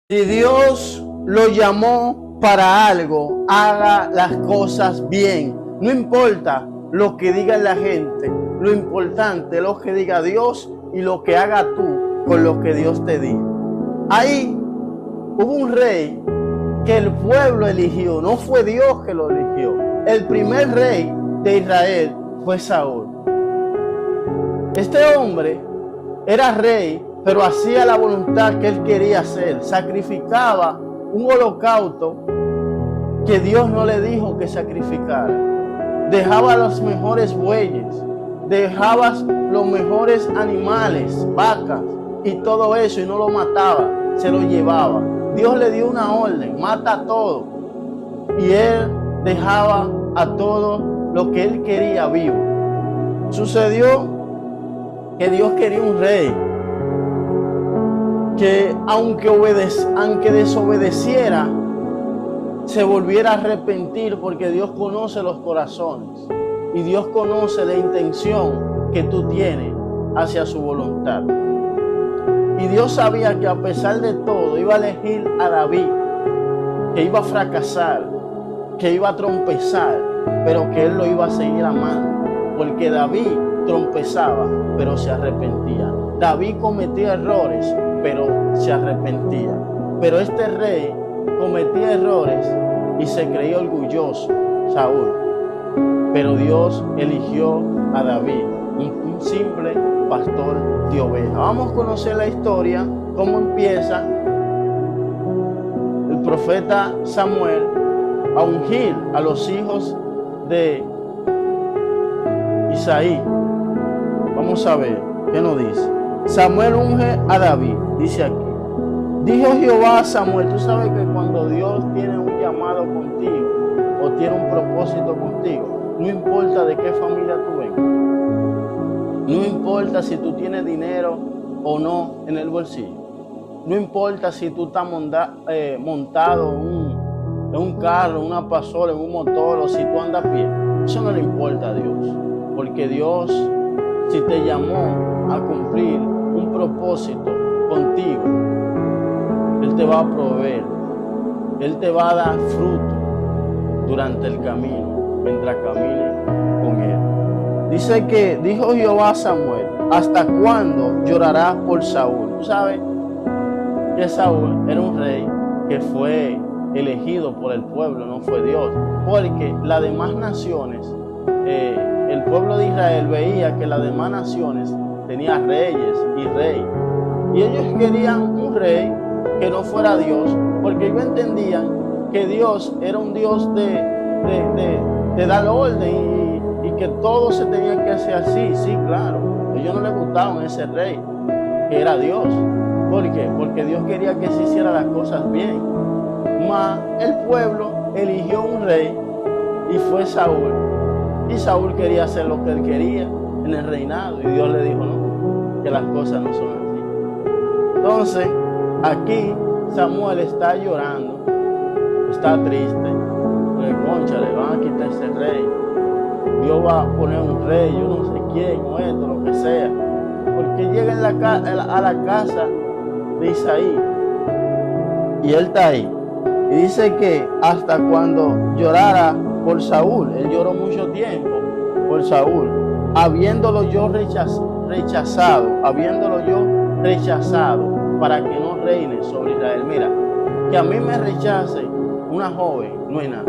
Si Dios lo llamó para algo, haga las cosas bien. No importa lo que diga la gente, lo importante es lo que diga Dios y lo que haga tú con lo que Dios te dijo. Ahí hubo un rey que el pueblo eligió, no fue Dios que lo eligió. El primer rey de Israel fue Saúl. Este hombre era rey, pero hacía la voluntad que él quería hacer. Sacrificaba un holocausto que Dios no le dijo que sacrificara. Dejaba los mejores bueyes, dejaba los mejores animales, vacas y todo eso, y no lo mataba, se lo llevaba. Dios le dio una orden: mata a todo. Y él dejaba a todo lo que él quería vivo. Sucedió que Dios quería un rey que aunque desobedeciera, se volviera a arrepentir, porque Dios conoce los corazones y Dios conoce la intención que tú tienes hacia su voluntad. Y Dios sabía que a pesar de todo iba a elegir a David, que iba a fracasar, que iba a trompezar, pero que él lo iba a seguir amando, porque David trompezaba, pero se arrepentía. David cometía errores, pero se arrepentía. Pero este rey cometía errores y se creía orgulloso, Saúl. Pero Dios eligió a David, un simple pastor de ovejas. Vamos a conocer la historia, cómo empieza el profeta Samuel a ungir a los hijos de Isaí. Vamos a ver qué nos dice. Samuel unge a David, dice aquí. Dijo Jehová a Samuel: tú sabes que cuando Dios tiene un llamado contigo o tiene un propósito contigo, no importa de qué familia tú vengas, no importa si tú tienes dinero o no en el bolsillo, no importa si tú estás montado en un carro, en una pasola, en un motor, o si tú andas a pie. Eso no le importa a Dios, porque Dios, si te llamó a cumplir un propósito contigo, Él te va a proveer, Él te va a dar fruto durante el camino, mientras camine con Él. Dice que dijo Jehová a Samuel: ¿hasta cuándo llorarás por Saúl? Tú sabes que Saúl era un rey que fue elegido por el pueblo, no fue Dios, porque las demás naciones, el pueblo de Israel veía que las demás naciones tenían reyes y rey, y ellos querían un rey que no fuera Dios, porque ellos entendían que Dios era un Dios de dar orden y que todo se tenía que hacer así. Sí, claro, a ellos no les gustaban ese rey que era Dios. ¿Por qué? Porque Dios quería que se hicieran las cosas bien. Mas el pueblo eligió un rey y fue Saúl. Y Saúl quería hacer lo que él quería en el reinado, y Dios le dijo no, que las cosas no son así. Entonces, aquí Samuel está llorando, está triste, porque concha, le van a quitar ese rey. Dios va a poner un rey, yo no sé quién, o esto, lo que sea. Porque llega a la casa de Isaí y él está ahí. Y dice que hasta cuando llorara por Saúl, él lloró mucho tiempo por Saúl, habiéndolo yo rechazado para que no reine sobre Israel. Mira, que a mí me rechace una joven no es nada.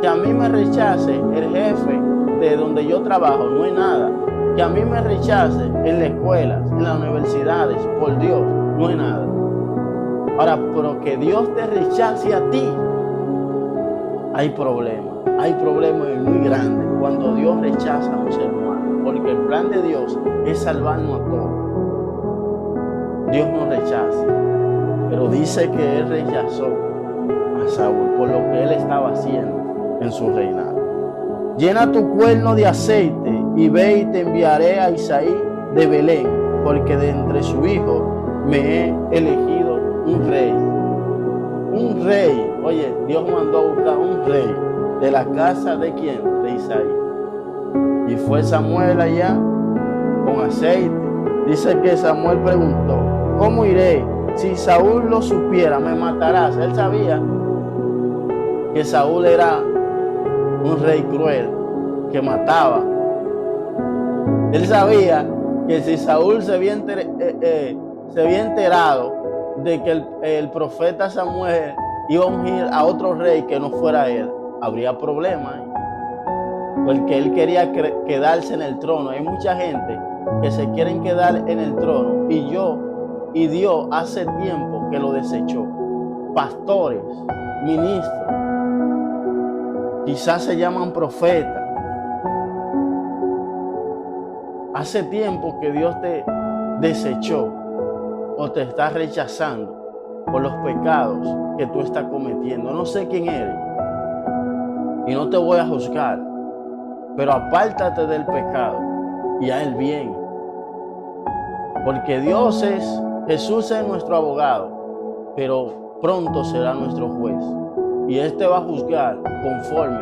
Que a mí me rechace el jefe de donde yo trabajo no es nada. Que a mí me rechace en la escuela, en las universidades, por Dios, no es nada. Ahora, pero que Dios te rechace a ti, hay problemas muy grandes cuando Dios rechaza a un ser humano, porque el plan de Dios es salvarnos a todos. Dios nos rechaza, pero dice que Él rechazó a Saúl por lo que él estaba haciendo en su reinado. Llena tu cuerno de aceite y ve y te enviaré a Isaí de Belén, porque de entre su hijo me he elegido un rey. Un rey, oye, Dios mandó a buscar un rey de la casa de ¿quién? De Isaí. Y fue Samuel allá con aceite. Dice que Samuel preguntó: ¿cómo iré si Saúl lo supiera, me matarás. Él sabía que Saúl era un rey cruel, que mataba. Él sabía que si Saúl se había enterado de que el profeta Samuel iba a ungir a otro rey que no fuera él, habría problemas. Porque él quería quedarse en el trono. Hay mucha gente que se quieren quedar en el trono y Dios hace tiempo que lo desechó. Pastores, ministros, quizás se llaman profetas. Hace tiempo que Dios te desechó o te está rechazando por los pecados que tú estás cometiendo. No sé quién eres y no te voy a juzgar, pero apártate del pecado y haz el bien. Porque Jesús es nuestro abogado, pero pronto será nuestro juez. Y Él te va a juzgar conforme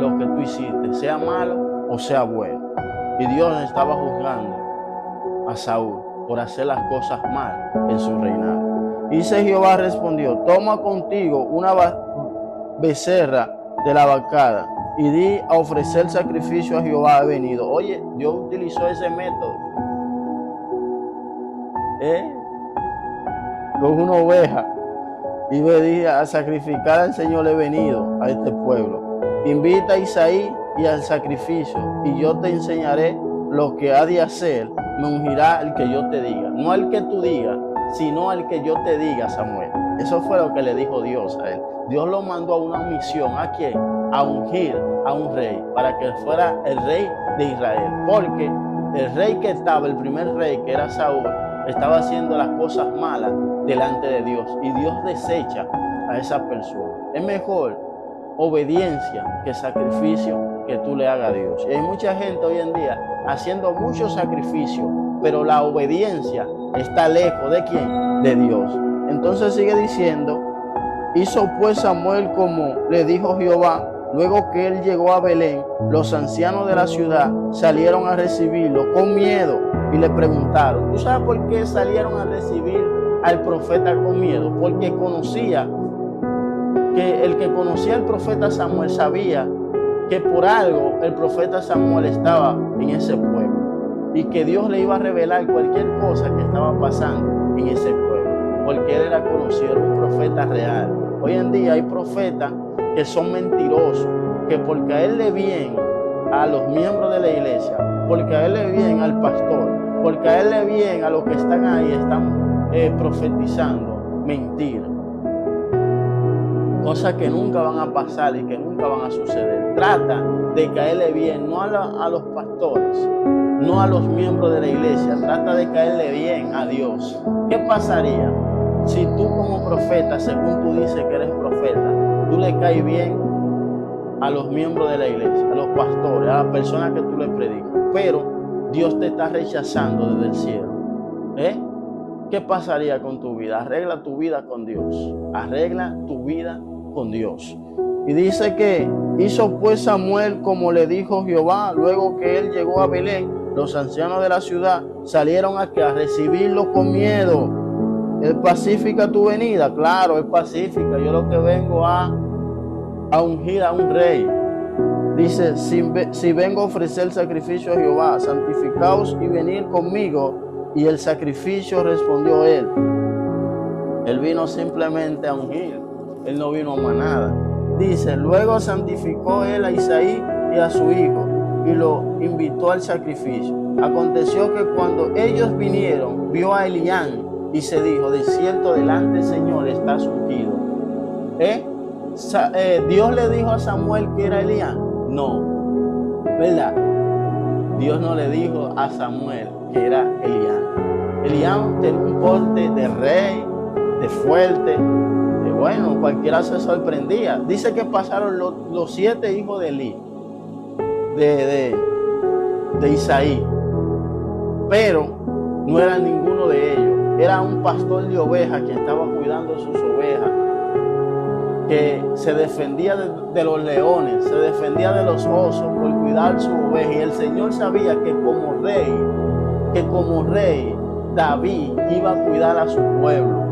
lo que tú hiciste, sea malo o sea bueno. Y Dios estaba juzgando a Saúl por hacer las cosas mal en su reinado. Dice Jehová respondió: toma contigo una becerra de la vacada y di a ofrecer sacrificio a Jehová ha venido. Oye, Dios utilizó ese método. Con una oveja y dije a sacrificar al Señor he venido a este pueblo. Invita a Isaí y al sacrificio, y yo te enseñaré lo que ha de hacer. Me ungirá el que yo te diga, no al que tú digas, sino al que yo te diga, Samuel. Eso fue lo que le dijo Dios a él. Dios lo mandó a una misión. ¿A quién? A ungir a un rey, para que fuera el rey de Israel. Porque el rey que estaba, el primer rey, que era Saúl, estaba haciendo las cosas malas delante de Dios. Y Dios desecha a esa persona. Es mejor obediencia que sacrificio que tú le hagas a Dios. Y hay mucha gente hoy en día haciendo mucho sacrificio, pero la obediencia está lejos ¿de quién? De Dios. Entonces sigue diciendo: hizo pues Samuel como le dijo Jehová. Luego que él llegó a Belén, los ancianos de la ciudad salieron a recibirlo con miedo y le preguntaron. ¿Tú sabes por qué salieron a recibir al profeta con miedo? Porque el que conocía al profeta Samuel sabía que por algo el profeta Samuel estaba en ese pueblo y que Dios le iba a revelar cualquier cosa que estaba pasando en ese pueblo, porque él era conocido, era un profeta real. Hoy en día hay profetas que son mentirosos, que por caerle bien a los miembros de la iglesia, por caerle bien al pastor, por caerle bien a los que están ahí, están profetizando mentiras. Cosas que nunca van a pasar y que nunca van a suceder. Trata de caerle bien, no a los pastores, no a los miembros de la iglesia. Trata de caerle bien a Dios. ¿Qué pasaría si tú como profeta, según tú dices que eres profeta, tú le caes bien a los miembros de la iglesia, a los pastores, a las personas que tú le predicas, pero Dios te está rechazando desde el cielo? ¿Qué pasaría con tu vida? Arregla tu vida con Dios. Arregla tu vida con Dios. Y dice que hizo pues Samuel como le dijo Jehová. Luego que él llegó a Belén, los ancianos de la ciudad salieron a recibirlo con miedo. ¿Es pacífica tu venida? Claro, es pacífica. Yo lo que vengo a ungir a un rey. Dice: si vengo a ofrecer sacrificio a Jehová, santificaos y venid conmigo. Y el sacrificio, respondió él. Él vino simplemente a ungir. Él no vino a manada. Dice: luego santificó él a Isaí y a su hijo y lo invitó al sacrificio. Aconteció que cuando ellos vinieron, vio a Elián y se dijo: de cierto delante del Señor estás ungido. Dios le dijo a Samuel que era Elián. No, ¿verdad? Dios no le dijo a Samuel que era Elián. Elián tenía un porte de rey, de fuerte, de bueno, cualquiera se sorprendía. Dice que pasaron los 7 hijos de Elí, de Isaí, pero no era ninguno de ellos. Era un pastor de ovejas que estaba cuidando sus ovejas, que se defendía de los leones, se defendía de los osos por cuidar su oveja. Y el Señor sabía que como rey David iba a cuidar a su pueblo.